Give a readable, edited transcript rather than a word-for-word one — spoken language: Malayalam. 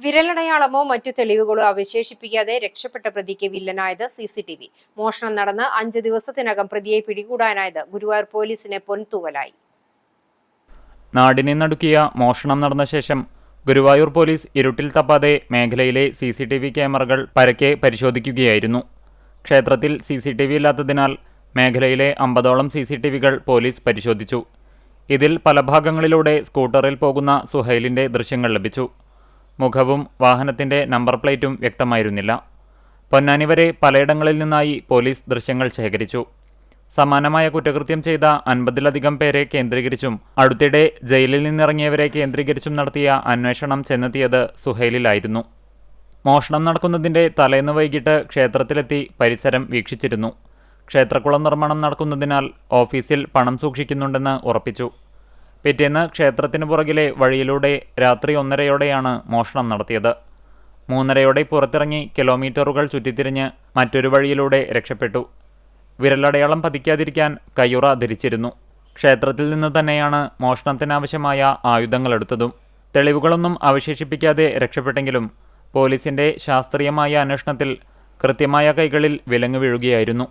വിരലടയാളമോ മറ്റു തെളിവുകളോ അവശേഷിപ്പിക്കാതെ രക്ഷപ്പെട്ട പ്രതിക്ക് വില്ലനായത് CCTV. മോഷണം നടന്ന് 5 ദിവസത്തിനകം പ്രതിയെ പിടികൂടാനായത് ഗുരുവായൂർ പോലീസിന് പൊൻതൂവലായി. നാടിനെ നടുക്കിയ മോഷണം നടന്ന ശേഷം ഗുരുവായൂർ പോലീസ് ഇരുട്ടിൽ തപ്പാതെ മേഖലയിലെ CCTV ക്യാമറകൾ പരക്കെ പരിശോധിക്കുകയായിരുന്നു. ക്ഷേത്രത്തിൽ CCTV ഇല്ലാത്തതിനാൽ മേഖലയിലെ 50ഓളം CCTVകൾ പോലീസ് പരിശോധിച്ചു. ഇതിൽ പല ഭാഗങ്ങളിലൂടെ സ്കൂട്ടറിൽ പോകുന്ന സുഹൈലിന്റെ ദൃശ്യങ്ങൾ ലഭിച്ചു. മുഖവും വാഹനത്തിന്റെ നമ്പർ പ്ലേറ്റും വ്യക്തമായിരുന്നില്ല. പൊന്നാനി വരെ പലയിടങ്ങളിൽ നിന്നായി പോലീസ് ദൃശ്യങ്ങൾ ശേഖരിച്ചു. സമാനമായ കുറ്റകൃത്യം ചെയ്ത 50ലധികം പേരെ കേന്ദ്രീകരിച്ചും അടുത്തിടെ ജയിലിൽ നിന്നിറങ്ങിയവരെ കേന്ദ്രീകരിച്ചും നടത്തിയ അന്വേഷണം ചെന്നെത്തിയത് സുഹൈലിലായിരുന്നു. മോഷണം നടക്കുന്നതിന്റെ തലേന്ന് വൈകിട്ട് ക്ഷേത്രത്തിലെത്തി പരിസരം വീക്ഷിച്ചിരുന്നു. ക്ഷേത്രക്കുളം നിർമ്മാണം നടക്കുന്നതിനാൽ ഓഫീസിൽ പണം സൂക്ഷിക്കുന്നുണ്ടെന്ന് ഉറപ്പിച്ചു. പിറ്റേന്ന് ക്ഷേത്രത്തിന് പുറകിലെ വഴിയിലൂടെ രാത്രി 1:30യോടെയാണ് മോഷണം നടത്തിയത്. 3:30യോടെ പുറത്തിറങ്ങി കിലോമീറ്ററുകൾ ചുറ്റിത്തിരിഞ്ഞ് മറ്റൊരു വഴിയിലൂടെ രക്ഷപ്പെട്ടു. വിരലടയാളം പതിക്കാതിരിക്കാൻ കയ്യുറ ധരിച്ചിരുന്നു. ക്ഷേത്രത്തിൽ നിന്ന് തന്നെയാണ് മോഷണത്തിനാവശ്യമായ ആയുധങ്ങളെടുത്തതും. തെളിവുകളൊന്നും അവശേഷിപ്പിക്കാതെ രക്ഷപ്പെട്ടെങ്കിലും പോലീസിന്റെ ശാസ്ത്രീയമായ അന്വേഷണത്തിൽ കൃത്യമായ കൈകളിൽ വിലങ്ങ് വീഴുകയായിരുന്നു.